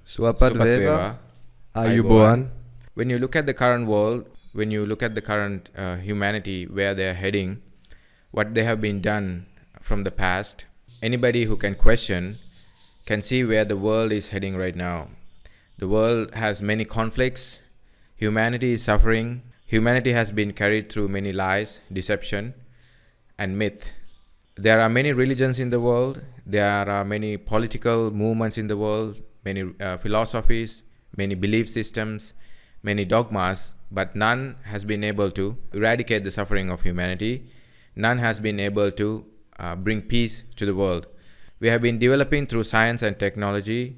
Supatveva, Ayubowan. When you look at the current world, when you look at the current humanity, where they are heading, what they have been done from the past, anybody who can question can see where the world is heading right now. The world has many conflicts, humanity is suffering, humanity has been carried through many lies, deception, and myth. There are many religions in the world, there are many political movements in the world, many philosophies, many belief systems, many dogmas, but none has been able to eradicate the suffering of humanity. None has been able to bring peace to the world. We have been developing through science and technology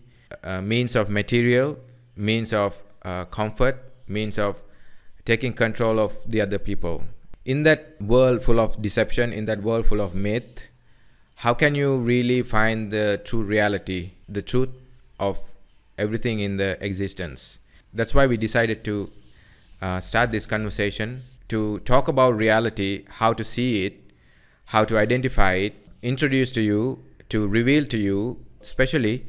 means of material, means of comfort, means of taking control of the other people. In that world full of deception, in that world full of myth, how can you really find the true reality, the truth of everything in the existence? That's why we decided to start this conversation, to talk about reality, how to see it, how to identify it, introduce to you, to reveal to you, especially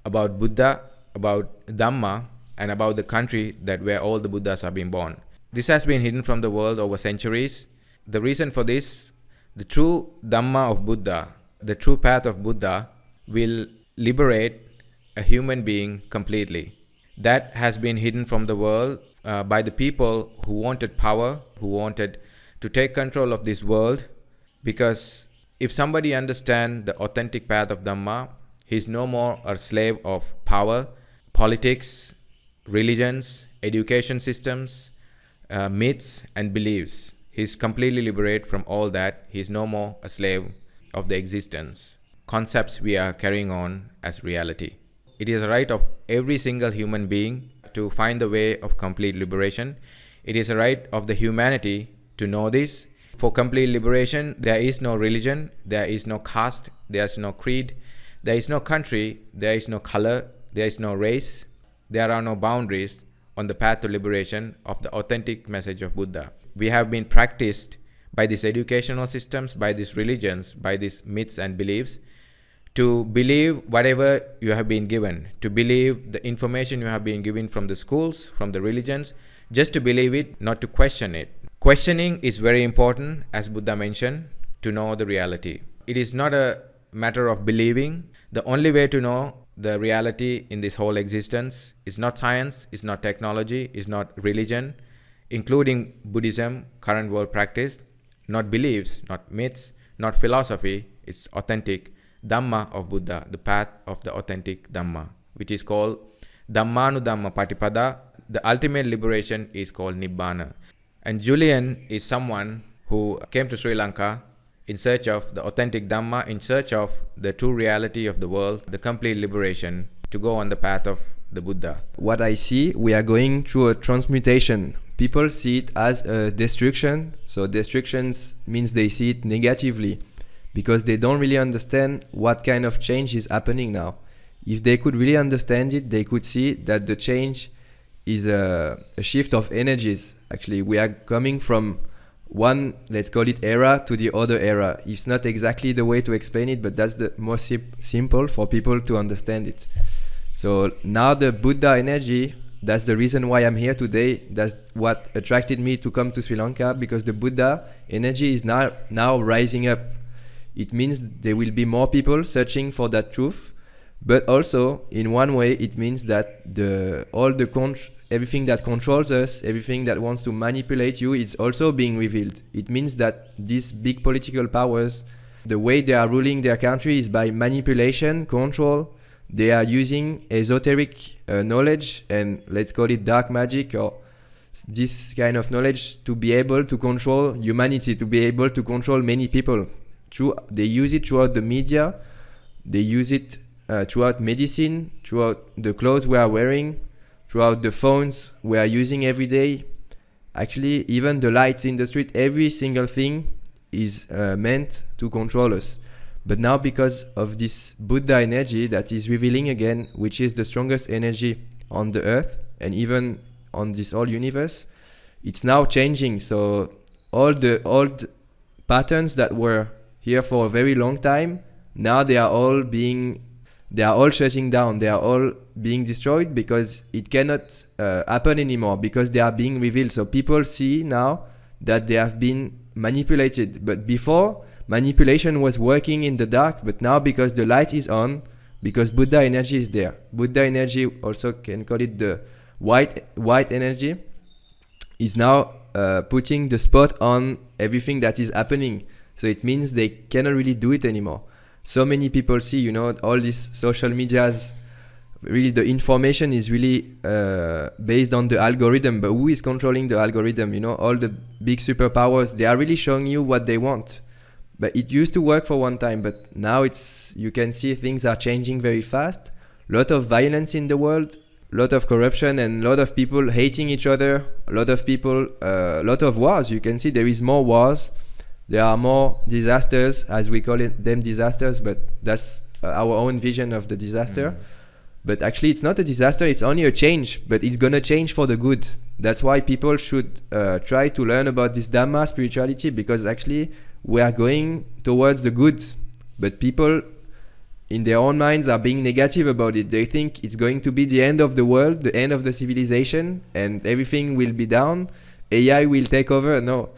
about Buddha, about Dhamma, and about the country that where all the Buddhas are being born. This has been hidden from the world over centuries. The reason for this, the true Dhamma of Buddha, the true path of Buddha will liberate a human being completely. That has been hidden from the world by the people who wanted power, who wanted to take control of this world. Because if somebody understands the authentic path of Dhamma, he is no more a slave of power, politics, religions, education systems, myths and beliefs. He is completely liberated from all that. He is no more a slave of the existence, concepts we are carrying on as reality. It is a right of every single human being to find the way of complete liberation. It is a right of the humanity to know this. For complete liberation, there is no religion, there is no caste, there is no creed, there is no country, there is no color, there is no race, there are no boundaries on the path to liberation of the authentic message of Buddha. We have been practiced by these educational systems, by these religions, by these myths and beliefs, to believe whatever you have been given, to believe the information you have been given from the schools, from the religions, just to believe it, not to question it. Questioning is very important, as Buddha mentioned, to know the reality. It is not a matter of believing. The only way to know the reality in this whole existence is not science, is not technology, is not religion, including Buddhism, current world practice, not beliefs, not myths, not philosophy. It's authentic Dhamma of Buddha, the path of the authentic Dhamma, which is called Dhammanudhamma Patipada. The ultimate liberation is called Nibbana. And Julian is someone who came to Sri Lanka in search of the authentic Dhamma, in search of the true reality of the world, the complete liberation, to go on the path of the Buddha. What I see, we are going through a transmutation. People see it as a destruction. So destructions means they see it negatively because they don't really understand what kind of change is happening now. If they could really understand it, they could see that the change is a shift of energies. Actually, we are coming from one, let's call it era, to the other era. It's not exactly the way to explain it, but that's the most simple for people to understand it. So now the Buddha energy, that's the reason why I'm here today. That's what attracted me to come to Sri Lanka, because the Buddha energy is now rising up. It means there will be more people searching for that truth. But also, in one way, it means that everything that controls us, everything that wants to manipulate you, is also being revealed. It means that these big political powers, the way they are ruling their country is by manipulation, control. They are using esoteric knowledge, and let's call it dark magic, or this kind of knowledge, to be able to control humanity, to be able to control many people. They use it throughout the media, they use it throughout medicine, throughout the clothes we are wearing, throughout the phones we are using every day. Actually, even the lights in the street, every single thing is meant to control us. But now, because of this Buddha energy that is revealing again, which is the strongest energy on the earth and even on this whole universe, it's now changing. So all the old patterns that were here for a very long time, now they are all shutting down. They are all being destroyed because it cannot happen anymore because they are being revealed. So people see now that they have been manipulated. But before, manipulation was working in the dark, but now because the light is on, because Buddha energy is there. Buddha energy, also can call it the white energy, is now putting the spot on everything that is happening. So it means they cannot really do it anymore. So many people see, you know, all these social medias, really the information is really based on the algorithm, but who is controlling the algorithm? You know, all the big superpowers, they are really showing you what they want. But it used to work for one time, but now you can see things are changing very fast. A lot of violence in the world, a lot of corruption, and a lot of people hating each other, a lot of wars. You can see there is more wars. There are more disasters, as we call them disasters, but that's our own vision of the disaster. But actually, it's not a disaster, it's only a change, but it's gonna change for the good. That's why people should try to learn about this Dhamma spirituality, because actually we are going towards the good. But people in their own minds are being negative about it. They think it's going to be the end of the world, the end of the civilization, and everything will be down. AI will take over. No.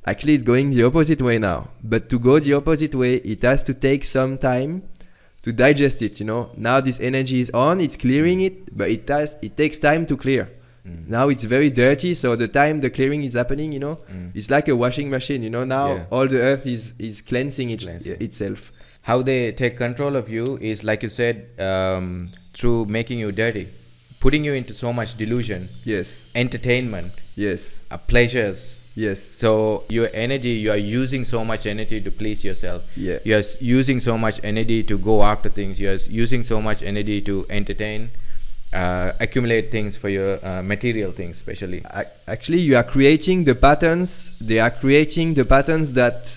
Actually, it's going the opposite way now. But to go the opposite way, it has to take some time to digest it, you know. Now this energy is on, it's clearing it, but it takes time to clear. Now it's very dirty, so the time the clearing is happening, you know, it's like a washing machine, you know. Now all the earth is cleansing itself. How they take control of you is, like you said, through making you dirty, putting you into so much delusion. Yes. Entertainment. Yes. Pleasures. Yes. So your energy, you are using so much energy to please yourself. Yeah. You are using so much energy to go after things. You are using so much energy to entertain, accumulate things for your material things, especially. Actually, you are creating the patterns. They are creating the patterns that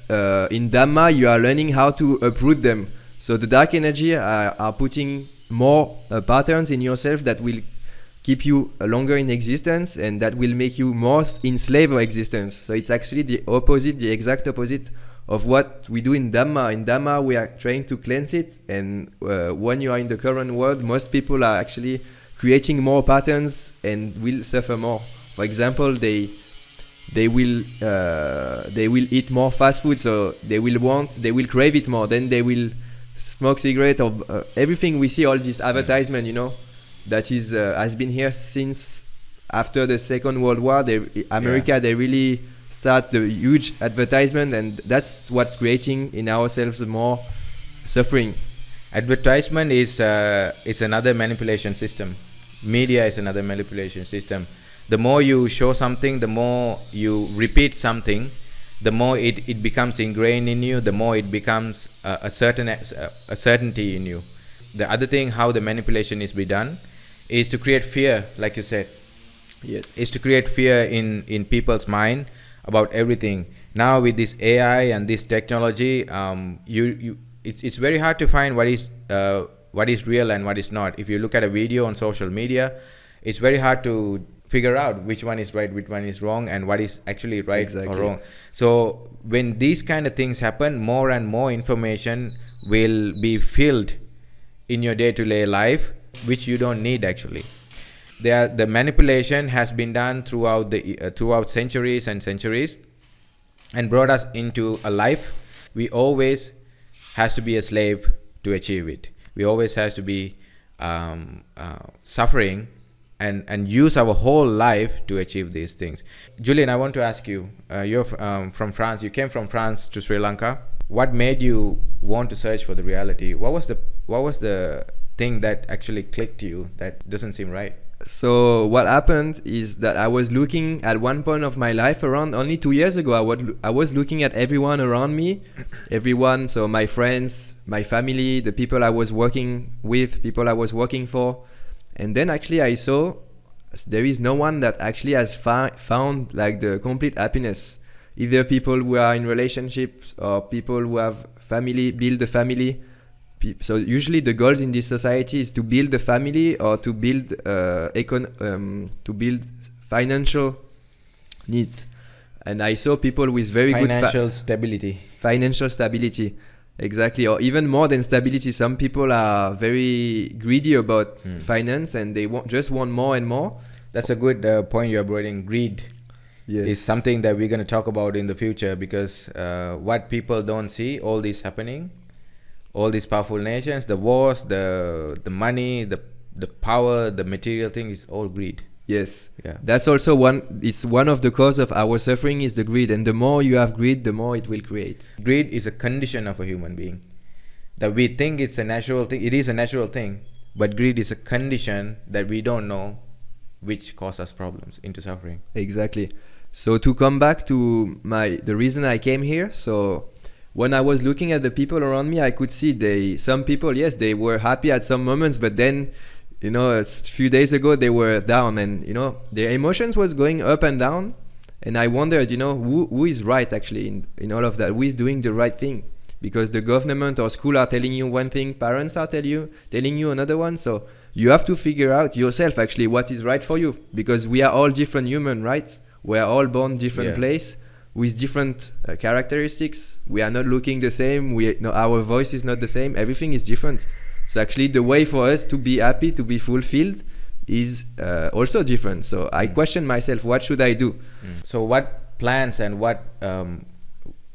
in Dhamma you are learning how to uproot them. So the dark energy are putting more patterns in yourself that will keep you longer in existence, and that will make you more enslaved of existence. So it's actually the opposite, the exact opposite of what we do in Dhamma. In Dhamma, we are trying to cleanse it, and when you are in the current world, most people are actually creating more patterns and will suffer more. For example, they will eat more fast food, so they will crave it more. Then they will smoke cigarette or everything. We see all this advertisement, you know, that is has been here since after the Second World War. America, they really start the huge advertisement, and that's what's creating in ourselves more suffering. Advertisement is another manipulation system. Media is another manipulation system. The more you show something, the more you repeat something, the more it becomes ingrained in you, the more it becomes a certainty in you. The other thing, how the manipulation is be done, is to create fear, like you said. Yes. Is to create fear in people's mind about everything. Now with this AI and this technology, it's very hard to find what is real and what is not. If you look at a video on social media, it's very hard to figure out which one is right, which one is wrong, and what is actually right or wrong. So when these kind of things happen, more and more information will be filled in your day-to-day life, which you don't need actually. The manipulation has been done throughout centuries and centuries, and brought us into a life we always has to be a slave to achieve it. We always has to be suffering and use our whole life to achieve these things. Julien, I want to ask you, you're from France. You came from France to Sri Lanka. What made you want to search for the reality? What was the thing that actually clicked to you that doesn't seem right? So what happened is that I was looking at one point of my life, around only 2 years ago, I was looking at everyone around me, so my friends, my family, the people I was working with, people I was working for. And then actually I saw there is no one that actually has found like the complete happiness. Either people who are in relationships or people who have family, build a family. So usually the goals in this society is to build a family or to build financial needs. And I saw people with very financial stability. Financial stability. Exactly, or even more than stability. Some people are very greedy about finance, and they just want more and more. That's a good point you're bringing. Greed is something that we're going to talk about in the future, because what people don't see, all this happening, all these powerful nations, the wars, the money, the power, the material thing is all greed. Yes. Yeah. That's also it's one of the cause of our suffering is the greed. And the more you have greed, the more it will create. Greed is a condition of a human being. That we think it's a natural thing. It is a natural thing. But greed is a condition that we don't know, which causes us problems into suffering. Exactly. So to come back to the reason I came here. So when I was looking at the people around me, I could see some people, yes, they were happy at some moments, but then, a few days ago they were down, and their emotions was going up and down, and I wondered, who is right actually in all of that? Who is doing the right thing? Because the government or school are telling you one thing, parents are telling you another one. So you have to figure out yourself actually what is right for you, because we are all different human, right? We are all born different place with different characteristics. We are not looking the same. Our voice is not the same. Everything is different. So actually the way for us to be happy, to be fulfilled is also different. So I question myself, what should I do? So what plans and what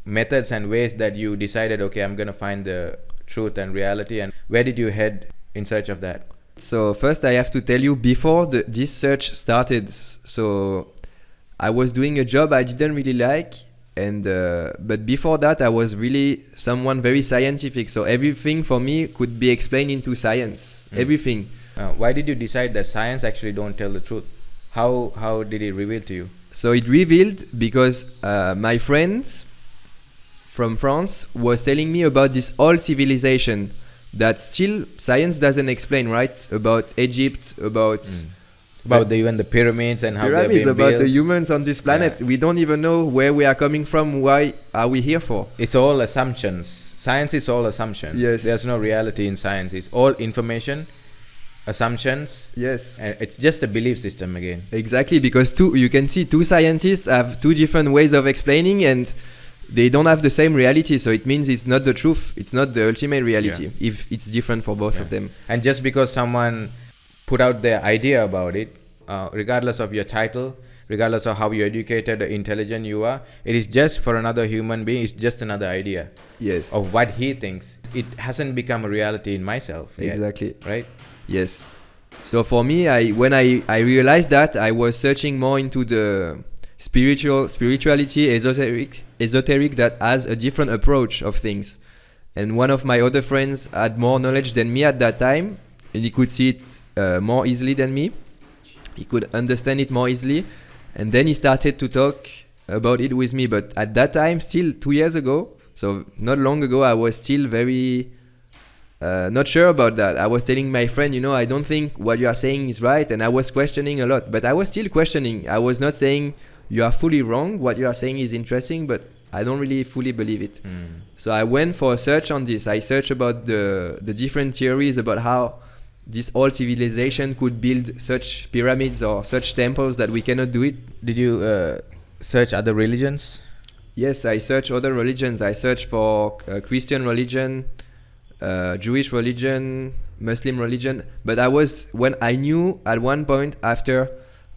methods and ways that you decided, okay, I'm going to find the truth and reality, and where did you head in search of that? So first I have to tell you, before this search started, so I was doing a job I didn't really like. And but before that, I was really someone very scientific. So everything for me could be explained into science. Everything. Why did you decide that science actually don't tell the truth? How did it reveal to you? So it revealed because my friends from France was telling me about this old civilization that still science doesn't explain, right? About Egypt, about even the pyramids and how they're being built. About the humans on this planet. We don't even know where we are coming from. Why are we here for? It's all assumptions. Science is all assumptions. Yes. There's no reality in science. It's all information, assumptions. Yes. And it's just a belief system again. Exactly, because you can see two scientists have two different ways of explaining, and they don't have the same reality. So it means it's not the truth. It's not the ultimate reality if it's different for both of them. And just because someone put out their idea about it, regardless of your title, regardless of how you educated or intelligent you are, it is just for another human being. It's just another idea of what he thinks. It hasn't become a reality in myself yet, exactly. Right? Yes. So for me, when I realized that, I was searching more into the spirituality, esoteric that has a different approach of things. And one of my other friends had more knowledge than me at that time, and he could see it more easily than me. He could understand it more easily, and then he started to talk about it with me. But at that time, still 2 years ago, so not long ago, I was still very not sure about that. I was telling my friend, I don't think what you are saying is right, and I was questioning a lot. But I was still questioning. I was not saying you are fully wrong. What you are saying is interesting, but I don't really fully believe it. So I went for a search on this. I searched about the different theories about how this old civilization could build such pyramids or such temples that we cannot do it. Did you search other religions? Yes, I searched other religions. I searched for Christian religion, Jewish religion, Muslim religion. But when I knew at one point after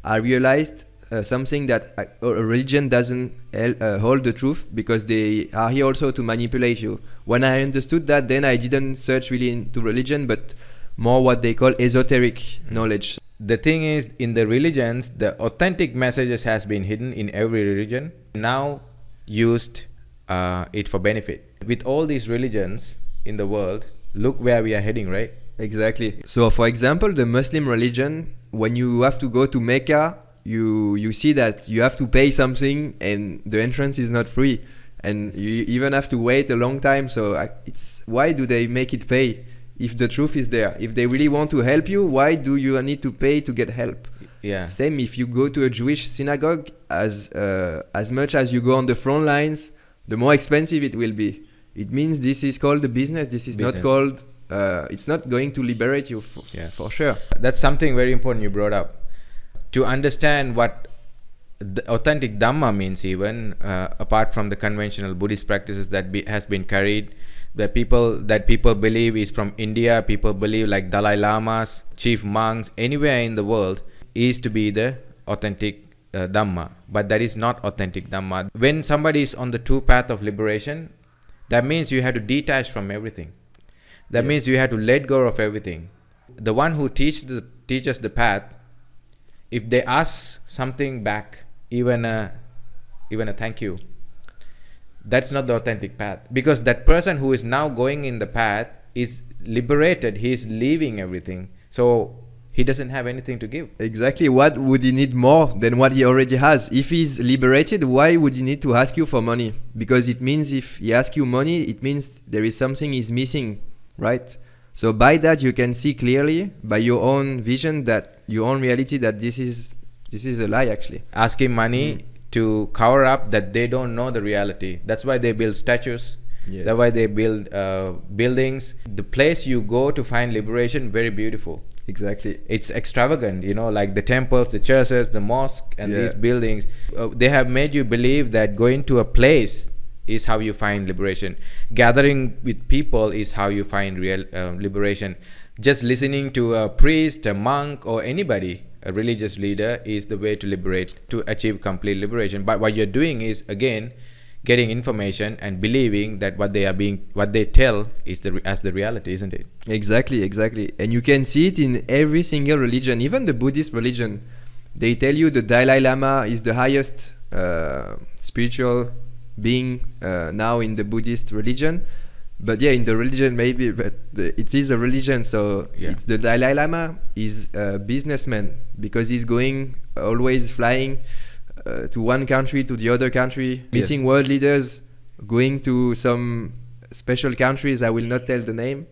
I realized something that a religion doesn't hold the truth, because they are here also to manipulate you. When I understood that, then I didn't search really into religion, but more what they call esoteric knowledge. The thing is, in the religions, the authentic messages has been hidden in every religion. Now used it for benefit. With all these religions in the world, look where we are heading, right? Exactly. So for example, the Muslim religion, when you have to go to Mecca, you see that you have to pay something, and the entrance is not free, and you even have to wait a long time. So why do they make it pay? If the truth is there, if they really want to help you, why do you need to pay to get help? Yeah. Same if you go to a Jewish synagogue, as much as you go on the front lines, the more expensive it will be. It means this is called the business. This is not called. It's not going to liberate you for sure. That's something very important you brought up. To understand what the authentic Dhamma means, even apart from the conventional Buddhist practices that has been carried, The people that people believe is from India, people believe like Dalai Lamas, chief monks, anywhere in the world is to be the authentic Dhamma. But that is not authentic Dhamma. When somebody is on the true path of liberation, that means you have to detach from everything. That means you have to let go of everything. The one who teaches the path, if they ask something back, even a thank you, that's not the authentic path. Because that person who is now going in the path is liberated. He is leaving everything. So he doesn't have anything to give. Exactly. What would he need more than what he already has? If he's liberated, why would he need to ask you for money? Because it means if he asks you money, it means there is something he's missing, right? So by that you can see clearly, by your own vision, that your own reality, that this is a lie actually. Asking money to cover up that they don't know the reality. That's why they build statues. Yes. That's why they build buildings. The place you go to find liberation, very beautiful. Exactly. It's extravagant, like the temples, the churches, the mosque, and these buildings. They have made you believe that going to a place is how you find liberation. Gathering with people is how you find real liberation. Just listening to a priest, a monk, or anybody, a religious leader, is the way to liberate, to achieve complete liberation. But what you're doing is, again, getting information and believing that what they tell is as the reality, isn't it? Exactly. And you can see it in every single religion, even the Buddhist religion. They tell you the Dalai Lama is the highest spiritual being now in the Buddhist religion. But in the religion maybe, but it is a religion, so it's the Dalai Lama is a businessman, because he's going always flying to one country to the other country, meeting world leaders, going to some special countries, I will not tell the name.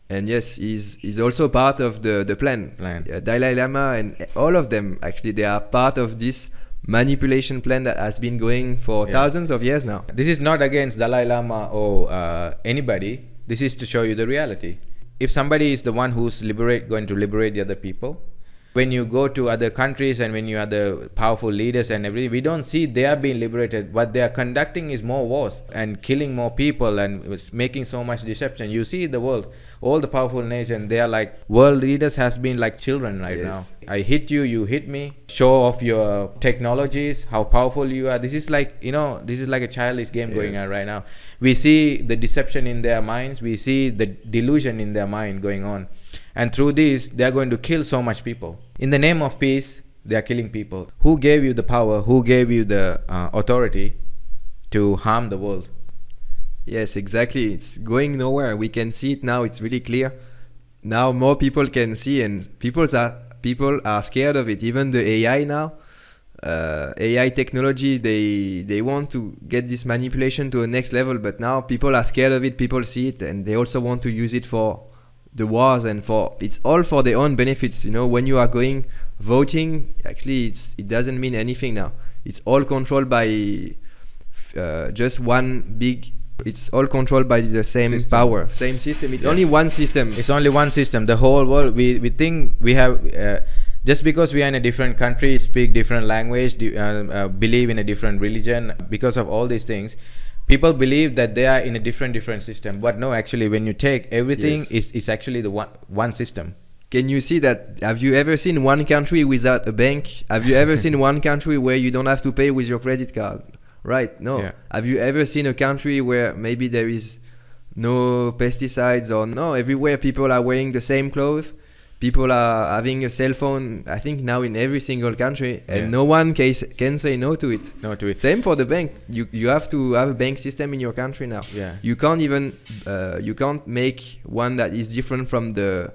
And he's also part of the plan. Dalai Lama and all of them, actually, they are part of this manipulation plan that has been going for thousands of years now. This is not against Dalai Lama or anybody. This is to show you the reality. If somebody is the one who's going to liberate the other people, when you go to other countries and when you are the powerful leaders and everything, we don't see they are being liberated. What they are conducting is more wars and killing more people and making so much deception. You see the world, all the powerful nations, they are like world leaders has been like children right now. I hit you, you hit me. Show off your technologies, how powerful you are. This is like, this is like a childish game going on right now. We see the deception in their minds. We see the delusion in their mind going on. And through this, they are going to kill so much people. In the name of peace, they are killing people. Who gave you the power? Who gave you the authority to harm the world? Yes, exactly. It's going nowhere. We can see it now. It's really clear. Now more people can see, and people are scared of it. Even the AI now, AI technology, they want to get this manipulation to a next level. But now people are scared of it. People see it, and they also want to use it for the wars, and it's all for their own benefits. When you are going voting, actually it doesn't mean anything now. It's all controlled by just one big, it's all controlled by the same system. Power, same system. It's only one system. It's only one system. The whole world, we think we have just because we are in a different country, speak different language, believe in a different religion, because of all these things, people believe that they are in a different system. But no, actually, when you take everything, it's actually the one system. Can you see that? Have you ever seen one country without a bank? Have you ever seen one country where you don't have to pay with your credit card? Right? No. Yeah. Have you ever seen a country where maybe there is no pesticides, or no, everywhere people are wearing the same clothes? People are having a cell phone, I think now in every single country, and no one can say no to it. No to it. Same for the bank. You have to have a bank system in your country now. Yeah. You can't even you can't make one that is different from the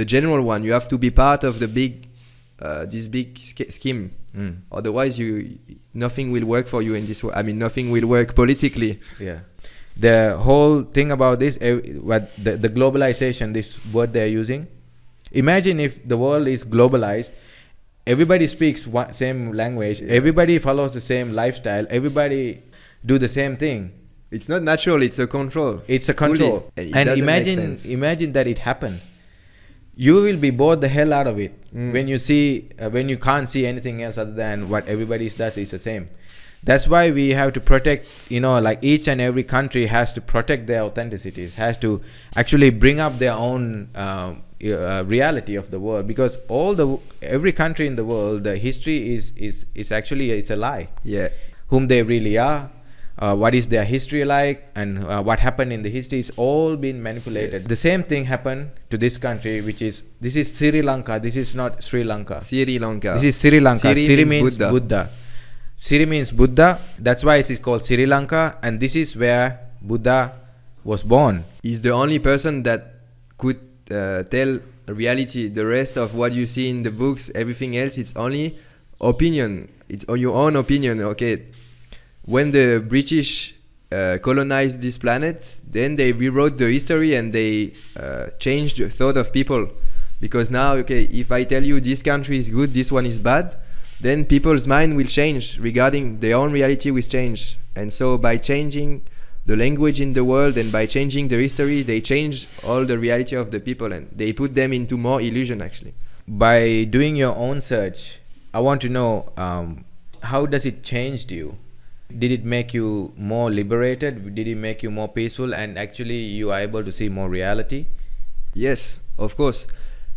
general one. You have to be part of the big this big scheme. Otherwise, nothing will work for you in this. I mean, nothing will work politically. Yeah. The whole thing about this, what the globalization, this word they're using. Imagine if the world is globalized, everybody speaks same language, everybody follows the same lifestyle, everybody do the same thing. It's not natural, it's a control. It's a control. And imagine that it happened. You will be bored the hell out of it when you see when you can't see anything else other than what everybody does is the same. That's why we have to protect, like each and every country has to protect their authenticities, has to actually bring up their own reality of the world, because every country in the world, the history is actually, it's a lie. Yeah. Whom they really are, what is their history like, and what happened in the history, it's all been manipulated. Yes. The same thing happened to this country, this is Sri Lanka. This is not Sri Lanka. Sri Lanka. This is Sri Lanka. Sri means Buddha. Sri means Buddha. That's why it is called Sri Lanka, and this is where Buddha was born. He's the only person that could tell reality. The rest of what you see in the books, everything else, it's only opinion. It's your own opinion. Okay, when the British colonized this planet, then they rewrote the history and they changed the thought of people. Because now, okay, if I tell you this country is good, this one is bad, then people's mind will change regarding their own reality will change. And so by changing the language in the world and by changing the history, they change all the reality of the people and they put them into more illusion actually. By doing your own search, I want to know, how does it change you? Did it make you more liberated? Did it make you more peaceful, and actually you are able to see more reality? Yes, of course.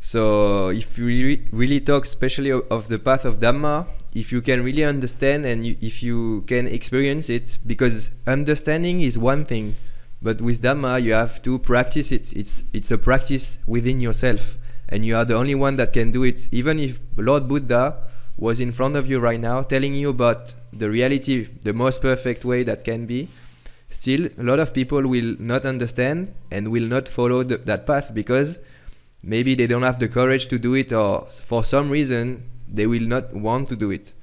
So if you really talk especially of the path of Dhamma, if you can really understand and if you can experience it, because understanding is one thing, but with Dhamma you have to practice it. It's a practice within yourself, and you are the only one that can do it. Even if Lord Buddha was in front of you right now telling you about the reality, the most perfect way that can be, still a lot of people will not understand and will not follow that path because maybe they don't have the courage to do it, or for some reason they will not want to do it.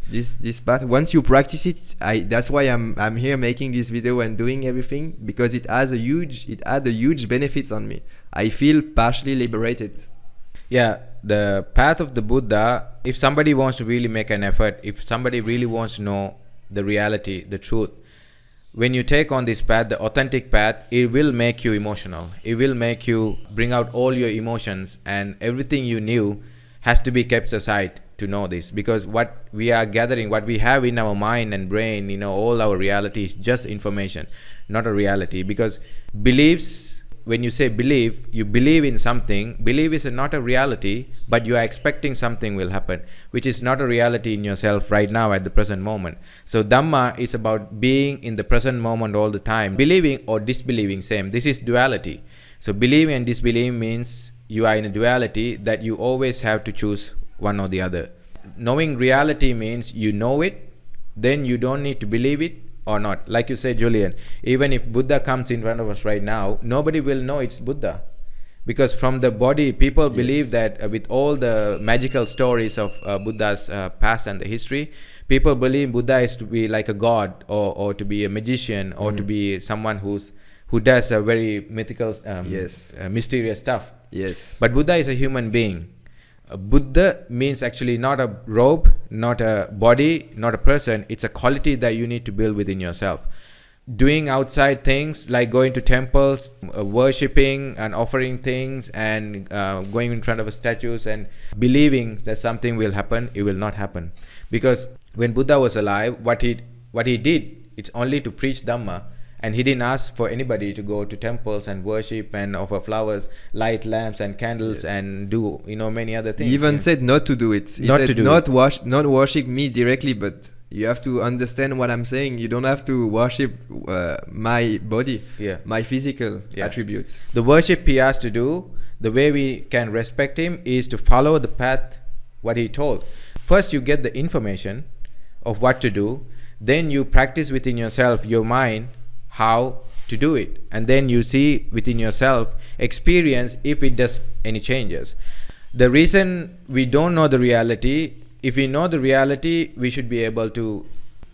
This path, once you practice it, that's why I'm here making this video and doing everything, because it had a huge benefits on me. I feel partially liberated. Yeah, the path of the Buddha, if somebody wants to really make an effort, if somebody really wants to know the reality, the truth, when you take on this path, the authentic path, it will make you emotional. It will make you bring out all your emotions, and everything you knew has to be kept aside to know this. Because what we are gathering, what we have in our mind and brain, all our reality is just information, not a reality. Because beliefs, when you say believe, you believe in something. Belief is not a reality, but you are expecting something will happen, which is not a reality in yourself right now at the present moment. So Dhamma is about being in the present moment all the time. Believing or disbelieving, same. This is duality. So believing and disbelieving means you are in a duality that you always have to choose one or the other. Knowing reality means you know it, then you don't need to believe it or not. Like you said, Julian, even if Buddha comes in front of us right now, nobody will know it's Buddha. Because from the body, people believe that with all the magical stories of Buddha's past and the history, people believe Buddha is to be like a god, or to be a magician, or to be someone who does a very mythical, mysterious stuff. Yes. But Buddha is a human being. Buddha means actually not a robe, not a body, not a person. It's a quality that you need to build within yourself. Doing outside things like going to temples, worshipping and offering things, and going in front of statues and believing that something will happen, it will not happen. Because when Buddha was alive, what he did, it's only to preach Dhamma. And he didn't ask for anybody to go to temples and worship and offer flowers, light lamps and candles, and do many other things. He even said not to do it. He said not worship me directly, but you have to understand what I'm saying. You don't have to worship my body, my physical attributes. The worship he has to do, the way we can respect him, is to follow the path what he told. First you get the information of what to do, then you practice within yourself, your mind, how to do it, and then you see within yourself, experience if it does any changes. The reason we don't know the reality, if we know the reality, we should be able to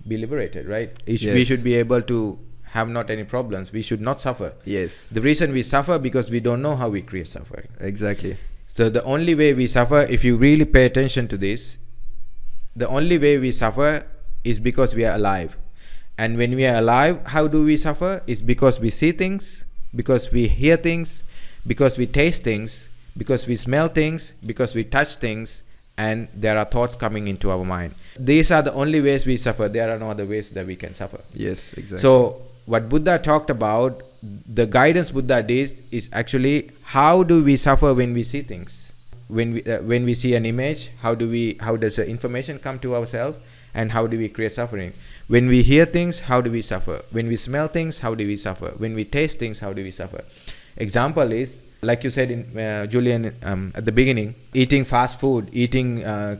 be liberated, right? We should be able to have not any problems. We should not suffer. Yes. The reason we suffer because we don't know how we create suffering. Exactly. So the only way we suffer, if you really pay attention to this, the only way we suffer is because we are alive. And when we are alive, how do we suffer? It's because we see things, because we hear things, because we taste things, because we smell things, because we touch things, and there are thoughts coming into our mind. These are the only ways we suffer. There are no other ways that we can suffer. Yes, exactly. So what Buddha talked about, the guidance Buddha did is actually how do we suffer when we see things. When we see an image, how does the information come to ourselves, and how do we create suffering? When we hear things, how do we suffer? When we smell things, how do we suffer? When we taste things, how do we suffer? Example is, like you said, in Julian, at the beginning, eating fast food,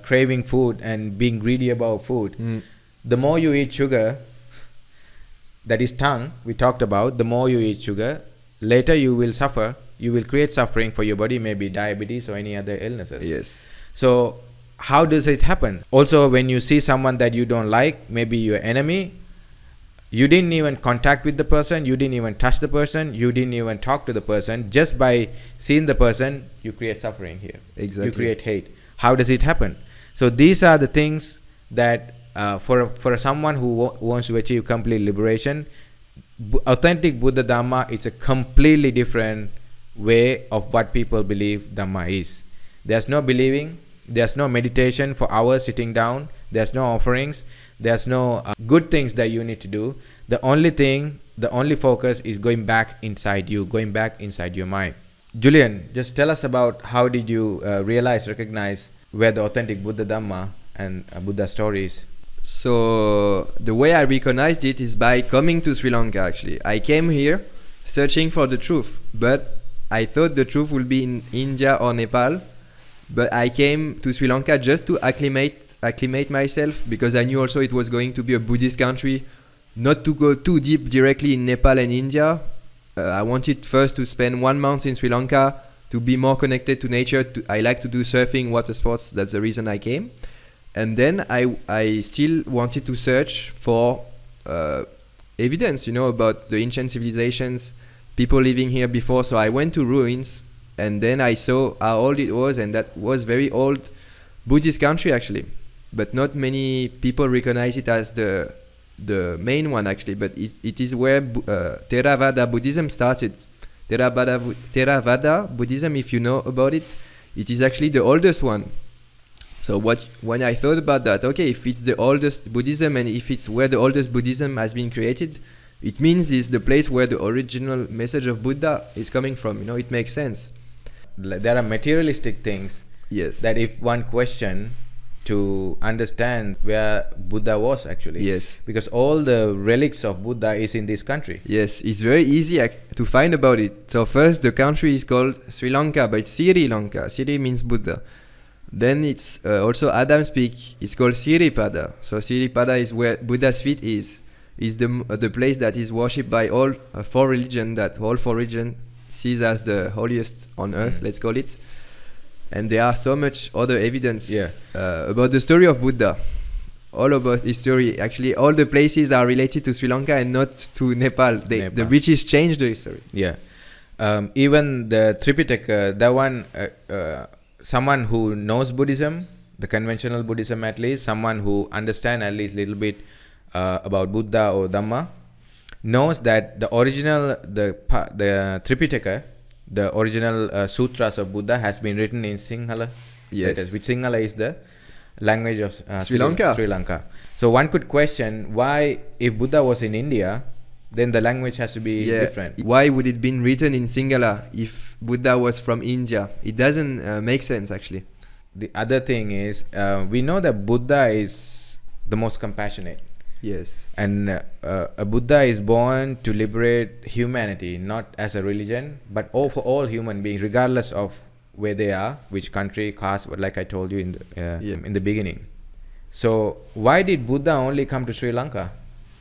craving food, and being greedy about food. The more you eat sugar, that is tongue, we talked about, the more you eat sugar, later you will suffer. You will create suffering for your body, maybe diabetes or any other illnesses. Yes. So how does it happen? Also, when you see someone that you don't like, maybe your enemy, you didn't even contact with the person, you didn't even touch the person, you didn't even talk to the person. Just by seeing the person, you create suffering here. Exactly. You create hate. How does it happen? So these are the things that for someone who wants to achieve complete liberation, authentic Buddha Dhamma, it's a completely different way of what people believe Dhamma is. There's no believing, there's no meditation for hours sitting down, there's no offerings, there's no good things that you need to do. The only focus is going back inside you, going back inside your mind. Julian, just tell us about how did you recognize where the authentic Buddha Dhamma and Buddha stories. So the way I recognized it is by coming to Sri Lanka. Actually, I came here searching for the truth, but I thought the truth would be in India or Nepal. But I came to Sri Lanka just to acclimate myself, because I knew also it was going to be a Buddhist country, not to go too deep directly in Nepal and India. I wanted first to spend 1 month in Sri Lanka to be more connected to nature. I like to do surfing, water sports. That's the reason I came. And then I still wanted to search for evidence, about the ancient civilizations, people living here before. So I went to ruins, and then I saw how old it was, and that was very old Buddhist country actually. But not many people recognize it as the main one actually. But it is where Theravada Buddhism started. Theravada Buddhism, if you know about it, it is actually the oldest one. So when I thought about that, okay, if it's the oldest Buddhism and if it's where the oldest Buddhism has been created, it means it's the place where the original message of Buddha is coming from. It makes sense. There are materialistic things. Yes. That if one question to understand where Buddha was actually. Yes. Because all the relics of Buddha is in this country. Yes, it's very easy to find about it. So first, the country is called Sri Lanka, but it's Sri Lanka. Sri means Buddha. Then it's also Adam's Peak. It's called Siripada. So Siripada is where Buddha's feet is the place that is worshipped by all four religions, that all four religions sees as the holiest on earth, let's call it. And there are so much other evidence about the story of Buddha. All about his story. Actually, all the places are related to Sri Lanka and not to Nepal. The British changed the history. Yeah. Even the Tripitaka, that one, someone who knows Buddhism, the conventional Buddhism at least, someone who understands at least a little bit about Buddha or Dhamma, knows that the original, the Tripitaka, the original sutras of Buddha has been written in Sinhala. Yes. Which Sinhala is the language of Sri Lanka. So one could question why, if Buddha was in India, then the language has to be different. Why would it been written in Sinhala if Buddha was from India? It doesn't make sense actually. The other thing is, we know that Buddha is the most compassionate. Yes. And a Buddha is born to liberate humanity, not as a religion, but for all human beings, regardless of where they are, which country, caste, like I told you in the beginning. So why did Buddha only come to Sri Lanka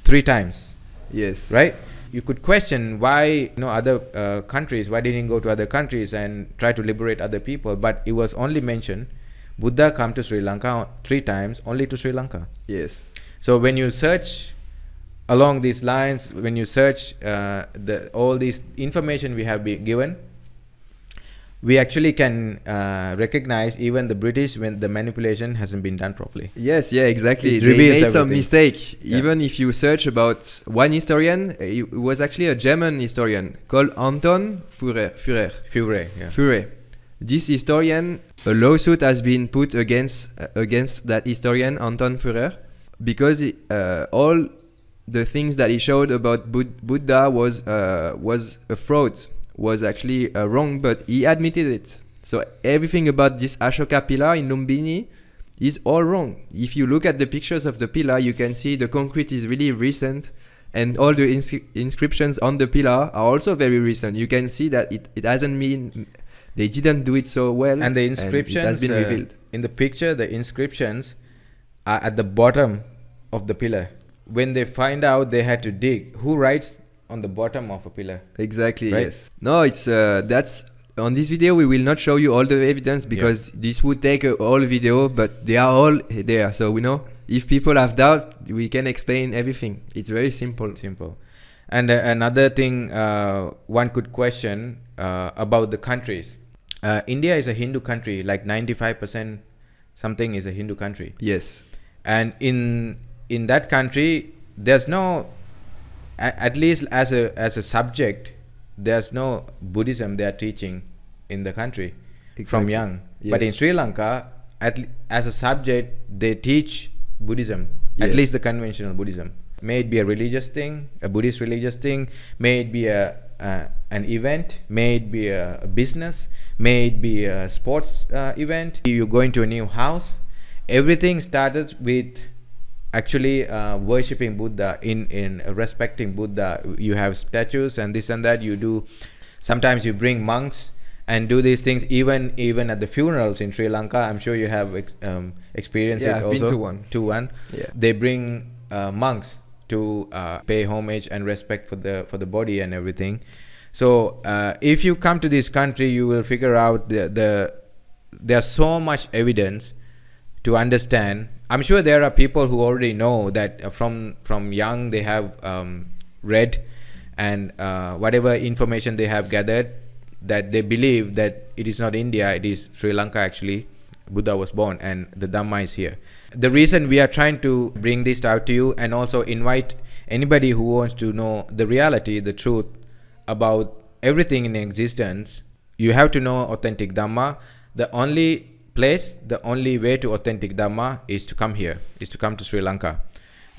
3 times? Yes. Right? You could question why other countries, why didn't he go to other countries and try to liberate other people? But it was only mentioned, Buddha come to Sri Lanka 3 times, only to Sri Lanka. Yes. So when you search along these lines, when you search all this information we have been given, we actually can recognize even the British when the manipulation hasn't been done properly. Yes, exactly. It they made everything. Some mistake. Yeah. Even if you search about one historian, it was actually a German historian called Anton Führer. Führer, yeah. Führer. This historian, a lawsuit has been put against that historian, Anton Führer, because all the things that he showed about Buddha was a fraud, was actually wrong, but he admitted it. So everything about this Ashoka pillar in Lumbini is all wrong. If you look at the pictures of the pillar, you can see the concrete is really recent, and all the inscriptions on the pillar are also very recent. You can see that it hasn't been, they didn't do it so well, and the inscriptions, and it has been revealed. In the picture, the inscriptions are at the bottom of the pillar. When they find out they had to dig, who writes on the bottom of a pillar? Exactly, right? Yes. No, it's that's on this video. We will not show you all the evidence because this would take a whole video, but they are all there. So we know if people have doubt, we can explain everything. It's very simple. And another thing one could question about the countries. India is a Hindu country, like 95% something is a Hindu country. Yes. And in that country, there's no, at least as a subject, there's no Buddhism they are teaching in the country from young. Yes. But in Sri Lanka, as a subject, they teach Buddhism, at least the conventional Buddhism. May it be a religious thing, a Buddhist religious thing, may it be an event, may it be a business, may it be a sports event. You go into a new house, everything started with actually worshipping Buddha, in respecting Buddha. You have statues and this and that. You do, sometimes you bring monks and do these things, even at the funerals in Sri Lanka. I'm sure you have experienced it I've also. been to one. Yeah. They bring monks to pay homage and respect for the body and everything. So if you come to this country, you will figure out there's so much evidence to understand. I'm sure there are people who already know that from young they have read and whatever information they have gathered, that they believe that it is not India, it is Sri Lanka actually. Buddha was born and the Dhamma is here. The reason we are trying to bring this out to you and also invite anybody who wants to know the reality, the truth about everything in existence, you have to know authentic Dhamma. The only place, the only way to authentic Dhamma is to come here, is to come to Sri Lanka.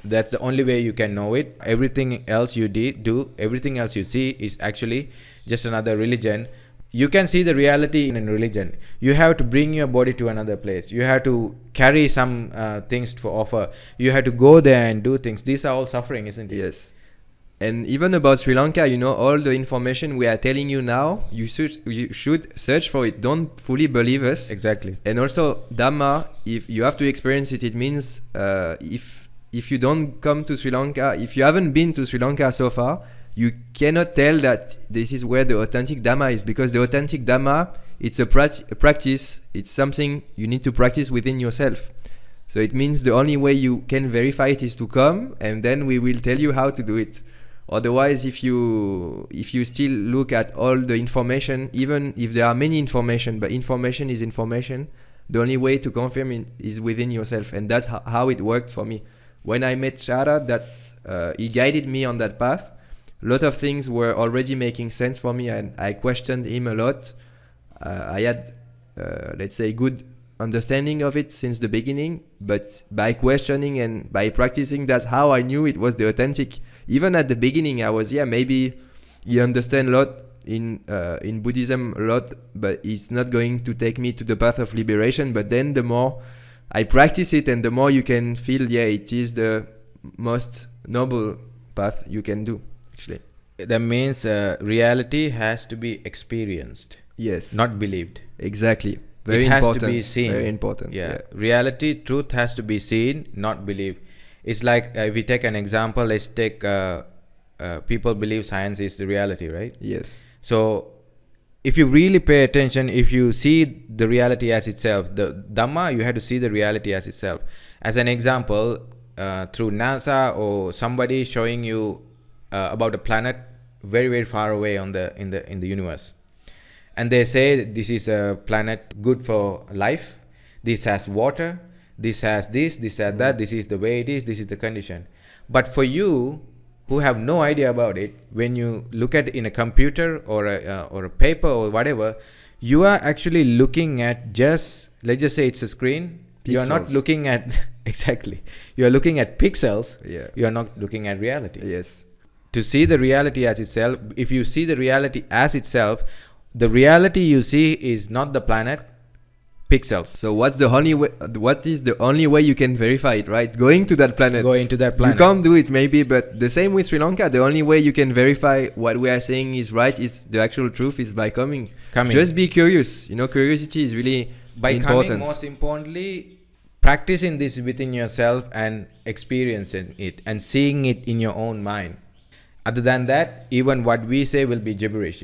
That's the only way you can know it. Everything else you do, everything else you see is actually just another religion. You can see the reality in religion. You have to bring your body to another place. You have to carry some things to offer. You have to go there and do things. These are all suffering, isn't it? Yes. And even about Sri Lanka, all the information we are telling you now, you should search for it. Don't fully believe us. Exactly. And also Dhamma, if you have to experience it, it means if you don't come to Sri Lanka, if you haven't been to Sri Lanka so far, you cannot tell that this is where the authentic Dhamma is, because the authentic Dhamma, it's a practice. It's something you need to practice within yourself. So it means the only way you can verify it is to come, and then we will tell you how to do it. Otherwise, if you still look at all the information, even if there are many information, but information is information, the only way to confirm it is within yourself. And that's how it worked for me. When I met Shara, he guided me on that path. A lot of things were already making sense for me, and I questioned him a lot. I had, let's say, good understanding of it since the beginning, but by questioning and by practicing, that's how I knew it was the authentic. Even at the beginning, I was, maybe you understand a lot in Buddhism a lot, but it's not going to take me to the path of liberation. But then the more I practice it, and the more you can feel, it is the most noble path you can do. Actually, that means reality has to be experienced. Yes. Not believed. Exactly. Very it has important. To be seen. Very important. Yeah. Reality, truth has to be seen, not believed. It's like if we take an example, let's take people believe science is the reality, right? Yes. So if you really pay attention, if you see the reality as itself, the Dhamma, you have to see the reality as itself. As an example, through NASA or somebody showing you about a planet very, very far away in the universe, and they say this is a planet good for life, this has water, this has this has that, this is the way it is, this is the condition. But for you who have no idea about it, when you look at it in a computer or a paper or whatever, you are actually looking at let's just say it's a screen. Pixels. You are not looking at, exactly, you are looking at pixels. Yeah. You are not looking at reality. Yes. To see the reality as itself, if you see the reality as itself, the reality you see is not the planet, pixels. So what is the only way you can verify it, right? Going to that planet. Going to that planet. You can't do it maybe, but the same with Sri Lanka. The only way you can verify what we are saying is right, is the actual truth, is by coming. Just be curious. Curiosity is really important. Coming, most importantly, practicing this within yourself and experiencing it and seeing it in your own mind. Other than that, even what we say will be gibberish,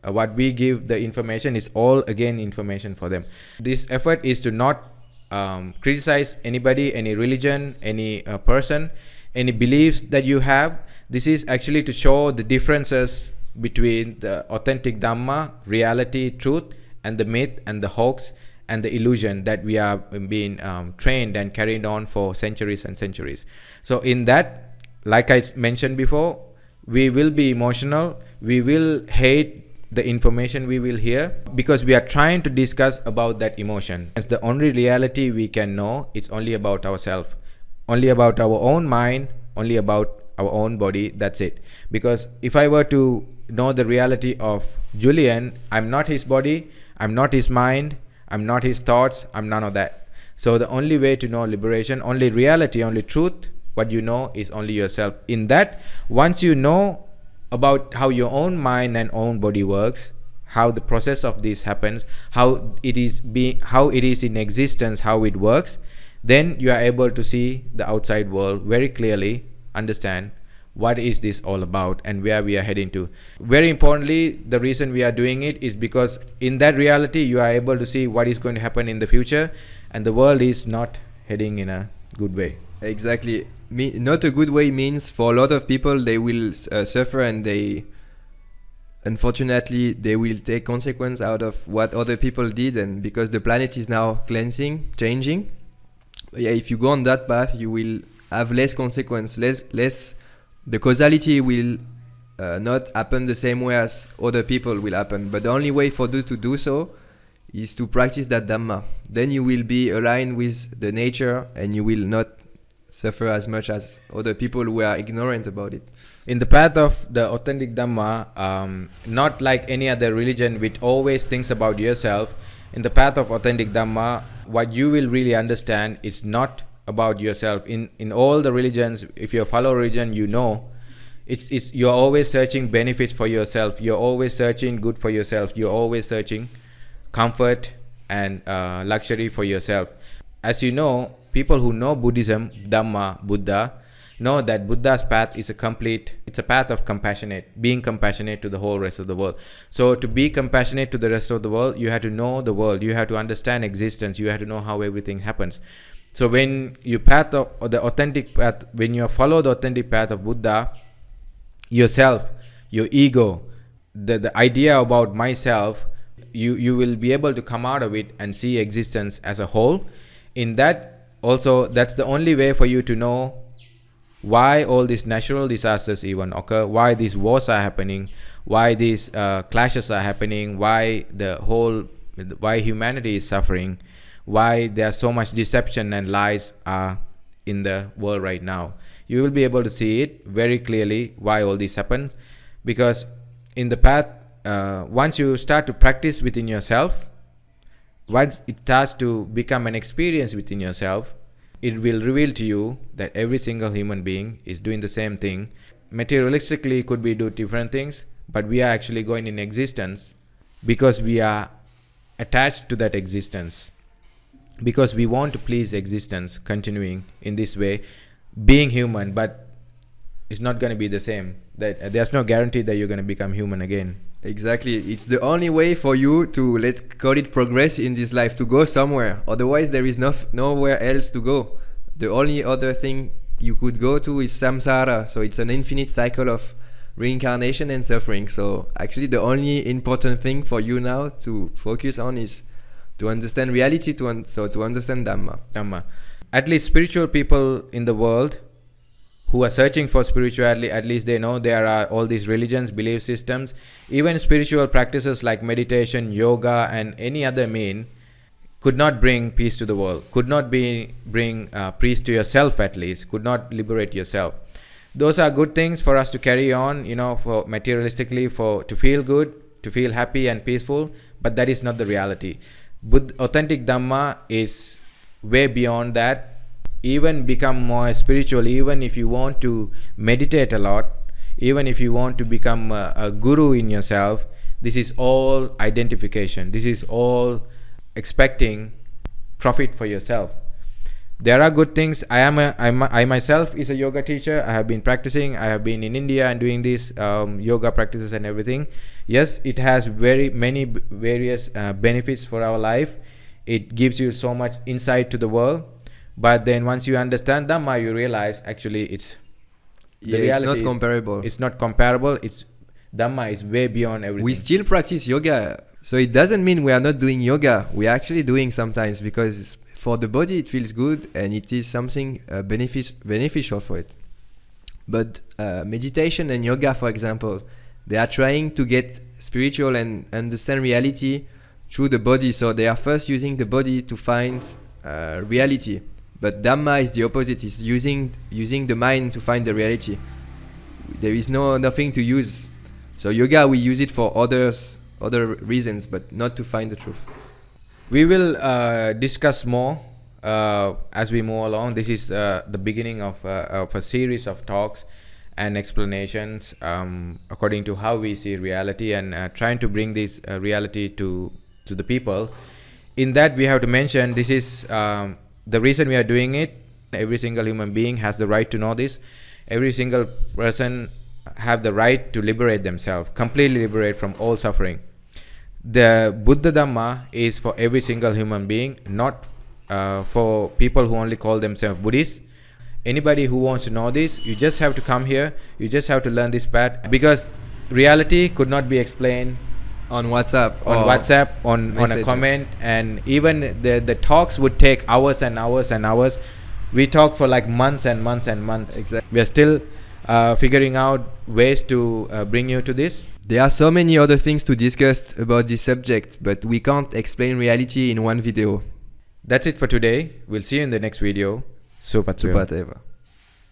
what we give the information is all again information for them. This effort is to not criticize anybody, any religion, any person, any beliefs that you have. This is actually to show the differences between the authentic Dhamma, reality, truth, and the myth and the hoax and the illusion that we are being trained and carried on for centuries and centuries. So in that, like I mentioned before, we will be emotional, we will hate the information we will hear, because we are trying to discuss about that emotion. It's the only reality we can know. It's only about ourselves, only about our own mind, only about our own body. That's it. Because if I were to know the reality of Julian, I'm not his body, I'm not his mind, I'm not his thoughts, I'm none of that. So the only way to know liberation, only reality, only truth, what you know is only yourself. In that, once you know about how your own mind and own body works, how the process of this happens, how it is in existence, how it works, then you are able to see the outside world very clearly, understand what is this all about and where we are heading to. Very importantly, the reason we are doing it is because in that reality you are able to see what is going to happen in the future, and the world is not heading in a good way. Exactly. Not a good way means for a lot of people they will suffer, and unfortunately they will take consequence out of what other people did, and because the planet is now cleansing, changing. Yeah, if you go on that path, you will have less consequence, less. The causality will not happen the same way as other people will happen. But the only way for you to do so is to practice that Dhamma. Then you will be aligned with the nature, and you will not suffer as much as other people who are ignorant about it. In the path of the authentic Dhamma, not like any other religion which always thinks about yourself, in the path of authentic Dhamma, what you will really understand is not about yourself. In all the religions, if you follow religion, it's you're always searching benefit for yourself, you're always searching good for yourself, you're always searching comfort and luxury for yourself. As you know, people who know Buddhism, Dhamma, Buddha, know that Buddha's path is it's a path of being compassionate to the whole rest of the world. So to be compassionate to the rest of the world, you have to know the world, you have to understand existence, you have to know how everything happens. So when you follow the authentic path of Buddha, yourself, your ego, the idea about myself, you will be able to come out of it and see existence as a whole. In that, also, that's the only way for you to know why all these natural disasters even occur, why these wars are happening, why these clashes are happening, why humanity is suffering, why there's so much deception and lies are in the world right now. You will be able to see it very clearly why all this happens, because in the path, once you start to practice within yourself, once it starts to become an experience within yourself, it will reveal to you that every single human being is doing the same thing. Materialistically, could we do different things, but we are actually going in existence because we are attached to that existence, because we want to please existence, continuing in this way, being human. But it's not going to be the same. That there's no guarantee that you're going to become human again. Exactly. It's the only way for you to, let's call it, progress in this life, to go somewhere. Otherwise, there is nowhere else to go. The only other thing you could go to is samsara. So it's an infinite cycle of reincarnation and suffering. So actually, the only important thing for you now to focus on is to understand reality, to understand Dhamma. At least spiritual people in the world who are searching for spirituality, at least they know there are all these religions, belief systems, even spiritual practices like meditation, yoga, and any other mean could not bring peace to the world, could not bring peace to yourself, at least, could not liberate yourself. Those are good things for us to carry on, for materialistically, to feel good, to feel happy and peaceful, but that is not the reality. Authentic Dhamma is way beyond that. Even become more spiritual, even if you want to meditate a lot, even if you want to become a guru in yourself, this is all identification. This is all expecting profit for yourself. There are good things. I myself is a yoga teacher. I have been practicing. I have been in India and doing these yoga practices and everything. Yes, it has very many various benefits for our life. It gives you so much insight to the world. But then once you understand Dhamma, you realize actually it's not comparable. It's not comparable. Dhamma is way beyond everything. We still practice yoga, so it doesn't mean we are not doing yoga. We are actually doing sometimes, because for the body it feels good and it is something beneficial for it. But meditation and yoga, for example, they are trying to get spiritual and understand reality through the body. So they are first using the body to find reality. But Dhamma is the opposite. It's using the mind to find the reality. There is nothing to use. So yoga, we use it for other reasons, but not to find the truth. We will discuss more as we move along. This is the beginning of a series of talks and explanations according to how we see reality, and trying to bring this reality to the people. In that, we have to mention this is the reason we are doing it. Every single human being has the right to know this. Every single person have the right to liberate themselves, completely liberate from all suffering. The Buddha Dhamma is for every single human being, not for people who only call themselves Buddhists. Anybody who wants to know this, you just have to come here. You just have to learn this path, because reality could not be explained on WhatsApp, on a comment, and even the talks would take hours and hours and hours. We talk for like months and months and months. Exactly. We are still figuring out ways to bring you to this. There are so many other things to discuss about this subject, but we can't explain reality in one video. That's it for today. We'll see you in the next video. Supateva.